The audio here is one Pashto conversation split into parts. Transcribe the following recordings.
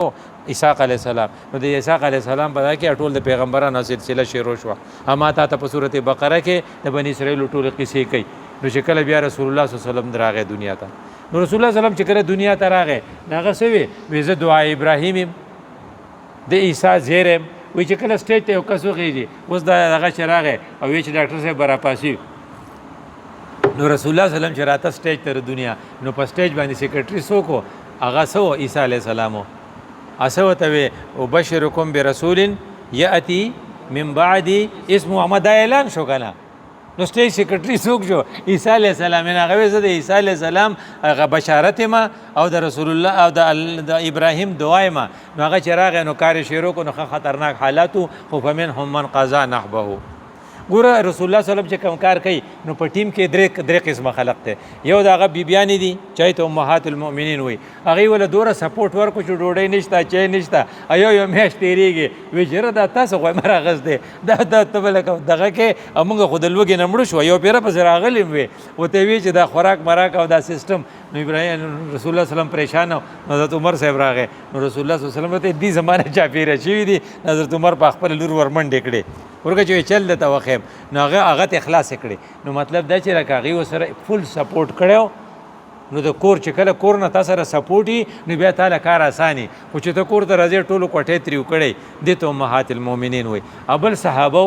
اسحاق علیه السلام. نو د اسحاق علیه السلام په کې ټول د پیغمبرانو سلسله شروع شوه. اما ته په سورته بقره کې د بنی اسرائیل ټول قصې کوي. نو چې کله بیا رسول الله صلی الله علیه وسلم راغی دنیا ته، نو رسول الله صلی الله علیه وسلم چې کله دنیا ته راغی هغه څه وی زه دعا ابراهیم د عیسی زیرم وی چې کله سټیج ته یو کس وخیږي اوس دغه چې راغی او وی چې ډاکټر صاحب براپاسي نو رسول الله صلی الله علیه وسلم چې راته سټیج تر دنیا نو په سټیج باندې سیکریټری څوک هغه سو عیسی علیه السلام اسو ته وی وبشرکم برسول یاتی من بعد اسمه محمد اعلان شو کنه. نو سټیج سیکریټری څوک شو؟ عیسی علیه السلام. هغه زه د عیسی علیه السلام هغه بشارت ما او د رسول الله او د ابراهیم دعای ما. نو هغه چې راغی نو کار شروع کو نو خطرناک حالاتو خو فمنهم من قضا نحبه. ګوره رسول الله صلی الله علیه وسلم چې کوم کار کوي نو په ټیم کې درې قسمه خلق ته. یو دغه بیبیانې دي چې ته امهات المؤمنین وي، هغه ول دوره سپورټ ورکو چې ډوډۍ نشته چای نشته یو میاشت تیریږي وی جره دا تاسو خو مرغز دی دا تبل دغه کې موږ خود لوګي نمړو شو یو پیره په راغلی وي او ته وی چې دا خوراک مراک او دا سیستم. نو ابراهیم رسول الله صلی الله علیه وسلم پریشان نو حضرت عمر صاحب راغی نو رسول الله صلی الله علیه وسلم ته دې زمانه چا پیره شي دي حضرت عمر په خپل لور ورمنډ کړي ورګه چې چل دته وخیم نو هغه اخلاص کړي. نو مطلب دا چې راکاغي وسره فل سپورټ کړو نو د کور چې کله کور نه تاسو سره سپورټي نو بیا تعالی کار اساني. خو چې ته کور ته راځي ټولو کوټه تریو کړي د ته امهات المؤمنین وي. ابل صحابه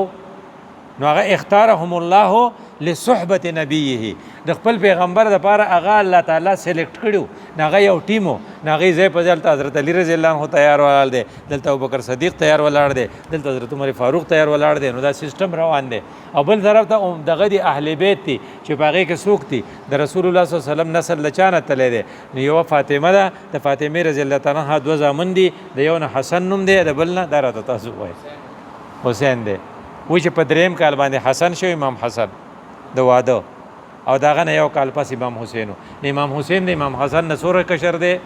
نو هغه اختارهم الله لصحبه نبیه د خپل پیغمبر د پاره هغه الله تعالی سلیکټ کړو. هغه یو ټیمو هغه ځای په ځل حضرت علی رضی الله عنه تیار ولاړ دی، دلته ابوبکر صدیق تیار ولاړ دی، دلته حضرت عمر فاروق تیار ولاړ دی. نو دا سیستم روان دی. او بل طرف ته دغه دی اهل بیت دي چې باغې کې څوک دي د رسول الله صلی الله علیه وسلم نسل لچانه تللی دی. نو یو فاطمه ده د فاطمه رضی الله تعالی عنها دوه زامن دي، د یو نه حسن نوم دی د بل نه دا راته تاسو وایي حسین دی. وی چې په دریم کال باندې حسن شو امام حسن د واده او داغه نه یو کال پس امام حسین. امام حسین د امام حسن نه سوره کشر دی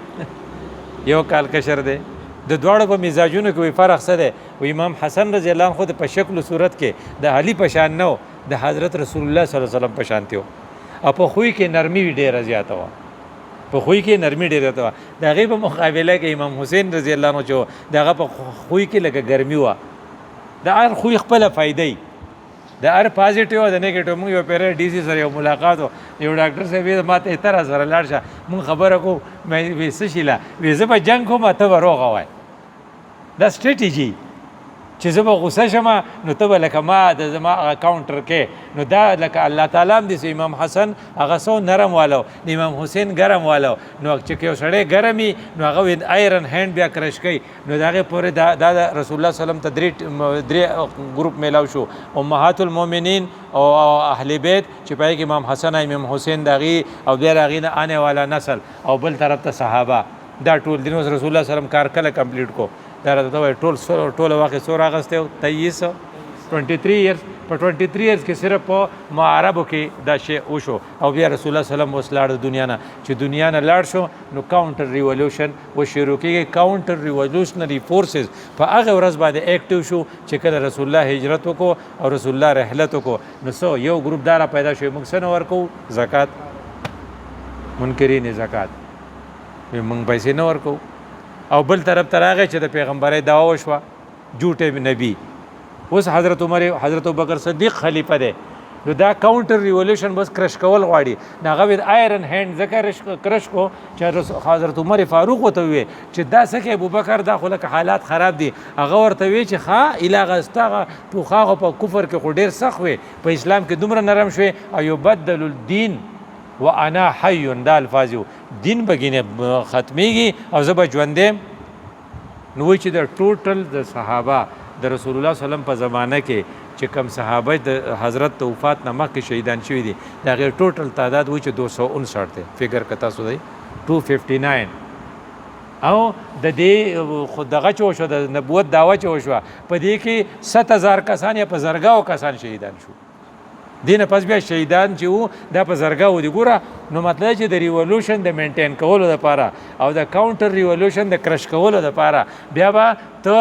یو کال کشر دی. د دواړو په مزاجونو کې فرق څه دی؟ و امام حسن رضی الله عنه په شکل او صورت کې د علی په شان نه د حضرت رسول الله صلی الله علیه وسلم په شان تیو او په خوې کې نرمي ډیره زیاته و. په خوې کې نرمي ډیره زیاته و. د هغې په مقابله کې امام حسین رضی الله عنه چې دغه په خوې کې لکه ګرمي وه. د هر خوې خپله فایده د هر پازیټیو او د نیګیټیو. موږ یو پیره ډي سي سره یو ملاقات یو ډاکټر صاحب ما ته تر سره لاړ شه موږ خبره کو مې څه شي لا وې زه به جنګ کوم ته به روغه وای. دا سټریټیجي چې زه به غوسه شم نو ته به لکه ما د زما کاونټر کې نو دا لکه الله تعالی هم دې امام حسن هغه سو نرم والو د امام حسین ګرم والو. نو چې یو سړی ګرمي نو هغه وین آیرن هند بیا کرش کوي. نو دغه پورې دا رسول الله صلی الله علیه وسلم ته درې ګروپ میلاو شو امهات المؤمنین او اهل بیت چې پای کې امام حسن امام حسین دغه او بیا هغه نه آنے والا نسل او بل طرف ته صحابه. دا ټول دین رسول الله صلی الله علیه وسلم کار کله کمپلیټ کو دا راته ټول واقع سور اغسته 23 ایئرز په 23 ایئرز کې صرف په معربو کې دا شی وشو. او بیا رسول الله صلی الله علیه وسلم وسلاړ د دنیا نه چې دنیا نه لاړ شو نو کاونټر ریولوشن و شروع کېږي. کاونټر ریولوشنری فورسز په هغه ورځ باندې اکټیو شو چې کله رسول الله هجرت وکړو او رسول الله رحلت وکړو. نو سو یو ګروپ دارا پیدا شو موږ څه نه ورکو زکات منکرین زکات موږ پیسې نه ورکو. او بل طرف ته راغی چې د پیغمبرۍ دعوا وشوه جوټه نبی. اوس حضرت عمر حضرت ابوبکر صدیق خلیفہ دی نو دا کاونټر ریولوشن بس کرش کول غواړي. هغه ود آیرن هند ذکر کرش کو چې حضرت عمر فاروق وته وي چې دا سکه ابوبکر دا خلک حالات خراب دي هغه ورته وی چې ښا الهغه استغه تو خاغه په کفر کې خو ډیر سخت وي په اسلام کې دومره نرم شوي او یبدل الدین وانا حی. دا الفاظ دین بګینه ختمیږي او زه به ژوندم. نو چې د ټوټل د صحابه د رسول الله صلی الله علیه وسلم په زمانه کې چې کم صحابه د حضرت وفات نه مخکې شهیدان شوي دي د هغې ټوټل تعداد وایي چې 259 دی. فکر که تاسو دی 259 او د دې خو دغه چې وشوه د نبوت دعوه چې وشوه په دې کې 7000 کسان یا په زرګاو کسان شهیدان شو. دینه پس بیا شهیدان چې وو دا په زرګاو دي. ګوره نو مطلب چې د ریولوشن د مینټین کولو لپاره او د کاونټر ریولوشن د کرش کولو لپاره بیا به ته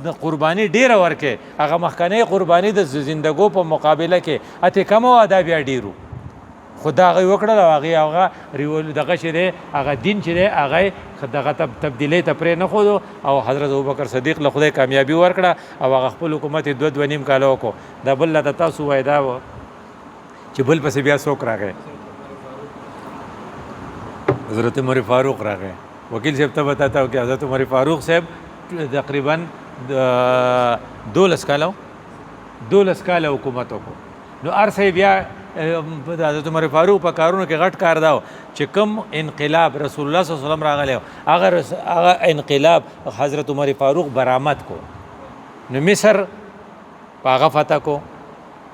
د قرباني ډیره ورکې. هغه مخکنۍ قرباني د زندګو په مقابله کې اته کم او دا بیا ډیرو خدا هغه وکړل او هغه دغه چې دی هغه دین چې دی هغه دغه تبدیلی ته پرې نه ښودو او حضرت ابوبکر صدیق له خدای کامیابي ورکړه او هغه خپل حکومت یې 2.5 کاله وکړو دا بل راته تاسو وایي دا و چې بل پسې بیا څوک راغی حضرت عمر فاروق راغی وکیل صاحب ته بتاتا ہوں کہ حضرت عمر فاروق صاحب تقریباً 12 کاله حکومت وکړو نو هر څه بیا حضرت عمر فاروق په کارونو کې غټ کار دا چې کوم انقلاب رسول الله صلی الله علیه وسلم راغلی هغه انقلاب حضرت عمر فاروق برآمد کو نو مصر په هغه فتح کو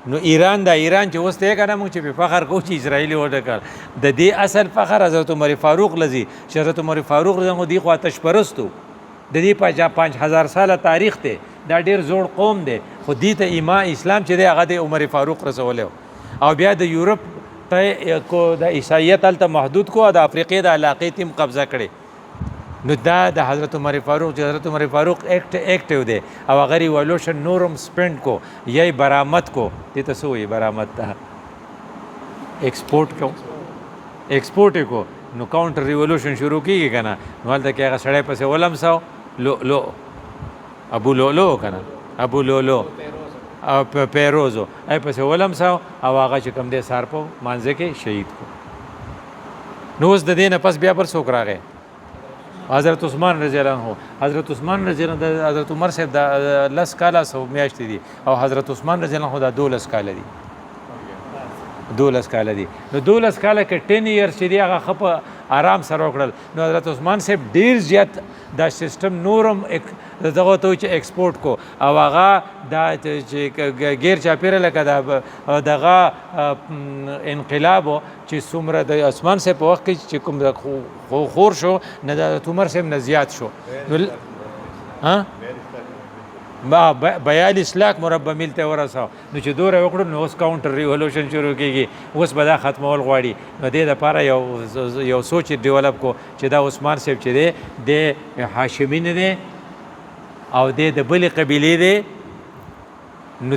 نو ایران چې اوس ته کنه موږ چې په فخر کوو چې اسرائیل وټکل د دې اصل فخر حضرت عمر فاروق لذي چې حضرت عمر فاروق رضی دی خو آتش پرستو د دې 5000 ساله تاریخ ته دا ډیر زوړ قوم دی خو دې ته اسلام چې دی هغه د عمر فاروق رسوله او بیا د یورپ ته کو د عیسایت هلته محدود کو د افریقې د علاقې تیم قبضه کړي نو دا د حضرت عمر فاروق چې حضرت عمر فاروق ایکټیو دی او هغه ریولوشن نورم سپینډ کو یی برآمد کو دې ته څه وایي برآمد ته ایکسپورټ کو نو کاونټر ریولوشن شروع کیږي کنه نو هلته کې هغه سړی پسې ولمساو لو ابو لولو کنه ابو لولو او پیروزو ای پسې ولمساو او هغه چې کوم دی سار په مانځه کې شهید کو نو اوس د دې نه پس بیا پر څوک راغی حضرت عثمان رضی الله عنه حضرت عثمان رضی الله عنه حضرت عمر صاحب د 10 کاله سو میاشتې دي او حضرت عثمان رضی الله عنه د 12 کاله دي 12 کاله دي نو 12 کاله کې 10 ایئرز چې دی هغه خپ آرام سره وکړل نو حضرت عثمان صاحب ډیر زیات دا سیستم نورم دغه ته چې ایکسپورټ کو او هغه دا چې غیر چاپیره لکه دغه انقلاب چې څومره د عثمان صاحب په وخت کې چې کوم خور شو نه د عمر صاحب نه زیات شو ها 42 لاک مربع میل ته ورساو نو چې دوره وکړو نو اوس کاونټر ریولوشن شروع کیږي اوس به دا ختمول غواړي نو دې لپاره یو سوچ ډیولپ کو چې دا عثمان صاحب چې دی د هاشمي نه دی او د بلې قبیلې دی نو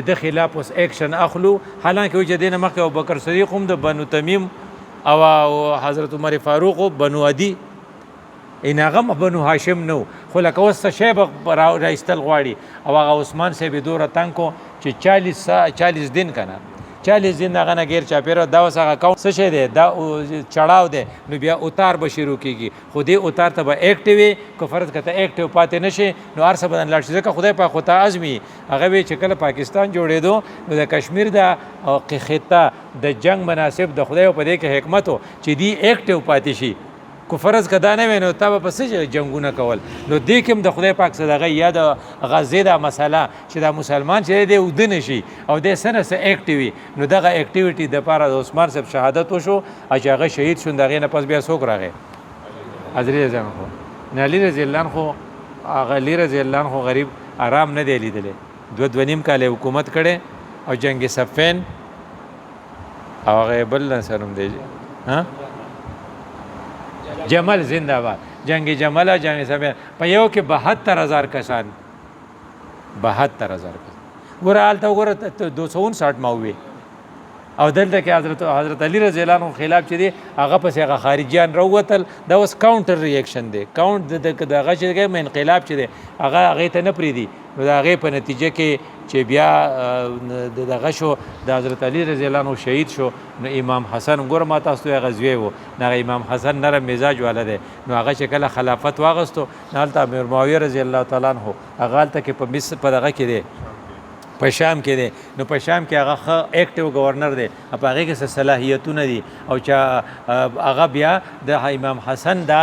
د خلاف اوس اکشن اخلو حالانکه چې دینه مخکې ابوبکر صدیق هم د بنو تمیم او حضرت عمر فاروق بنو عدی ان هغه بنو هاشم نو خو لکه اوس شی به راایستل غواړي او هغه عثمان صاحب دوره تنګ کو چې 40 دن کنه 40 دن هغه نه غیر چاپیره دا اوس هغه کوم څه شی دی دا چړاو دی نو بیا اتار به شروع کیږي خو دې اتار ته به ایکټیوي کو فرض کته ایکټیو پاتې نشي نو هر څه بدن لاړ شي ځکه خدای په خطا ازمي هغه وی چې کله پاکستان جوړېدو نو د کشمیر د خطه د جنگ مناسب د خدای په دې کې حکمت چې دی ایکټیو پاتې شي کو فرض کدا نه وینو تا په څه جنگونه کول نو دې کوم د خدای پاک صدقه یا د غزې د مسله چې دا مسلمان چې دی ودن شي او د سنه سه ایکټیوي نو دغه ایکټیویټي د پاره د عثمان صاحب شهادت وشو چې هغه شهید شون دغه نه پس بیا څوک راغی حضرت اعظم خو علی رضی الله عنه هغه علی رضی الله عنه غریب آرام نه دی لیدلې 2.5 کاله حکومت کړي او جنگ صفین او هغه بل سرم دی ها جمل زنده باد جنگ جمل او جنگ صفین په یو کې 72000 کسان 72000 ګوره حالت وګوره 259 ماوي او دلته کې حضرت علی رضی الله عنه خلاف چې دی هغه پسې هغه خارجيان راووتل دا اوس کاونټر ریاکشن دی کاونټ دغه چې انقلاب چې دی هغه ته نه پریدي نو د هغې په نتیجه کې چې بیا دغه شو د حضرت علی رضی الله عنه شهید شو نو امام حسن ګوره ما تاسو ته غزوی و نه امام حسن نرم مزاج والا دی نو هغه چې کله خلافت واغستو نه هلته امیر معاویه رضی الله تعالی عنه هغه هلته کې په مصر په دغه کې دی په شام کې دی نو په شام کې هغه ایکټیو گورنر دی په هغې کې څه صلاحیتونه دي او چې هغه بیا د امام حسن دا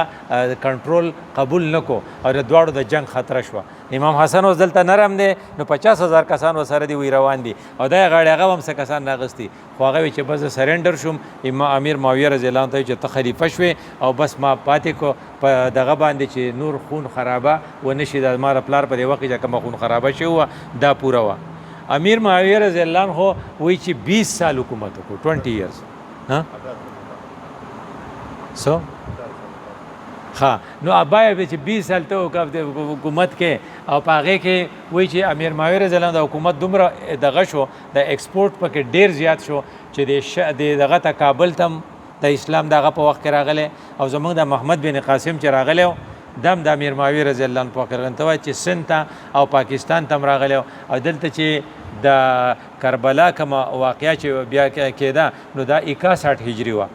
کنټرول قبول نه کو او د دواړو د جنگ خطره شوه امام حسن اوس دلته نرم دی نو 50,000 کسان ورسره دي وی روان دي او دا غاړې هغه هم څه کسان راغستي خو هغه وی چې بس سرنډر شوم امیر معاویه رضی الله عنه چې ته خلیفه شوې او بس ما پاتې کو په دغه باندې چې نور خون خرابه ونه شي د مار پلار په دی وخت چې کوم خون خرابه شي و دا پوره و امیر معاویه رضی الله عنه وی چې 20 سال حکومت وکړو 20 ایئرز ها سو ها نو ابای به چې 20 سال ته حکومت کې او پاغه کې وی چې امیر معاویه رضی الله عنه د حکومت دومره دغه شو د ایکسپورټ پکې ډیر زیات شو چې د دغه ته کابل تم د اسلام دغه په وخت کې راغلی او زمونږ د محمد بن قاسم چې راغلی و دم د امیر معاویه رضی الله عنه په وخت کې ته وایي چې سند ته او پاکستان ته هم راغلی او دلته چې د کربلا کومه واقعه چې بیا کېده نو دا 61 هجري وه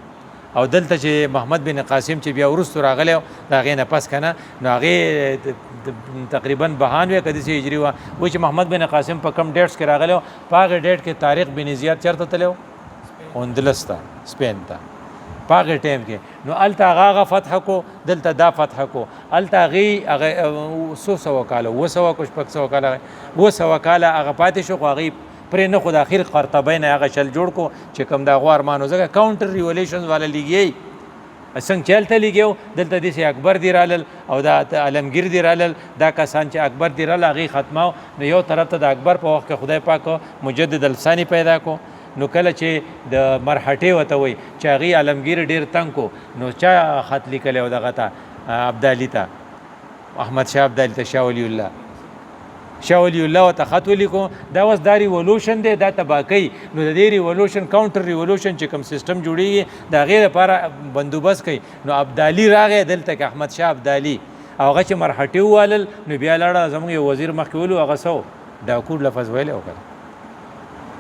او دلته چې محمد بن قاسم چې بیا وروستو راغلی و د هغې نه پس که نه نو هغې تقریبا 92 که داسې هجري وه وایي چې محمد بن قاسم په کم ډیټس کې راغلی و په هغې ډیټ کې طارق بن زیاد چېرته تللی و اندلس ته سپین ته په هغې ټایم کې نو هلته هغه فتح کو دلته دا فتح کو هلته هغې 100 کاله 200 کو 600 کاله 200 کاله هغه پاتې شو خو هغې پرې نه خو د اخر قرطبی نه هغه شل جوړ کو چې کوم د هغو ارمانو ځکه کاونټر ریولیشنز والا لیګیی څنګه چې هلته لیګیو دلته داسې اکبر دی رالل او دا علمګیر دی رالل دا کسان چې اکبر دی رال هغې ختماو نو یو طرف ته د اکبر په وخت کې خدای پاک مجدد الثاني پیدا کو نو کله چې د مرهټې ورته وایي چې هغې علمګیر ډېر تنګ کو نو چا خط لیکلی و دغه ته ابدالي ته احمدشاه ابدالي ته شاه ولی الله شاه ولی الله ورته خط ولیکو دا اوس دا ریولوشن دی دا تباه کوي نو د دې ریولوشن کاونټر ریولوشن چې کوم سیسټم جوړیږي د هغې لپاره بندوبست کوي نو ابدالي راغی دلته کې احمدشاه ابدالي او هغه چې مرهټې ووالل نو بیا لاړه زموږ یو وزیر مخکې ولو هغه څه و ډاکور لفظ ویلی و که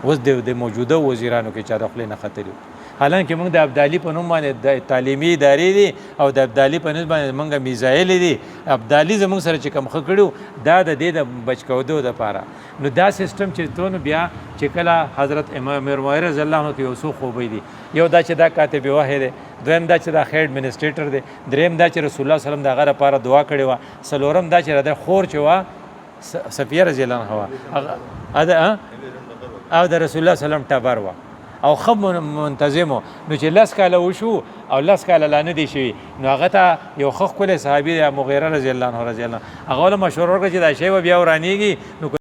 اوس د موجوده وزیرانو کې چا د خولې نه ختلي حالانکه موږ د ابدالي په نوم باندې د تعلیمي ادارې دي او د ابدالي په نوم باندې موږ میزایل دي ابدالي زموږ سره چې کوم ښه کړي دا د دې د بچ کودو دپاره نو دا سیسټم چې تو نو بیا چې کله حضرت امیر معاویه رضی الله عنه کې یو څو خوبۍ دي یو دا چې دا کاتب وحی دی دویم دا چې دا ښه ایډمنسټریټر دی دریم دا چې رسول الله وسلم د هغه لپاره دعا کړې وه څلورم دا چې د خور چې وه صفیه رضی الله عنها وه او د رسول الله وسلم ټبر وه او خب منتظمو نو چې 10 کاله وشو او 10 کاله لا نه دی شوي نو هغه ته یو ښه ښکلی صحابي دی مغیره رضی الله عنه هغه له مشوره وکړه چې دا شی به بیا ورانیږي نو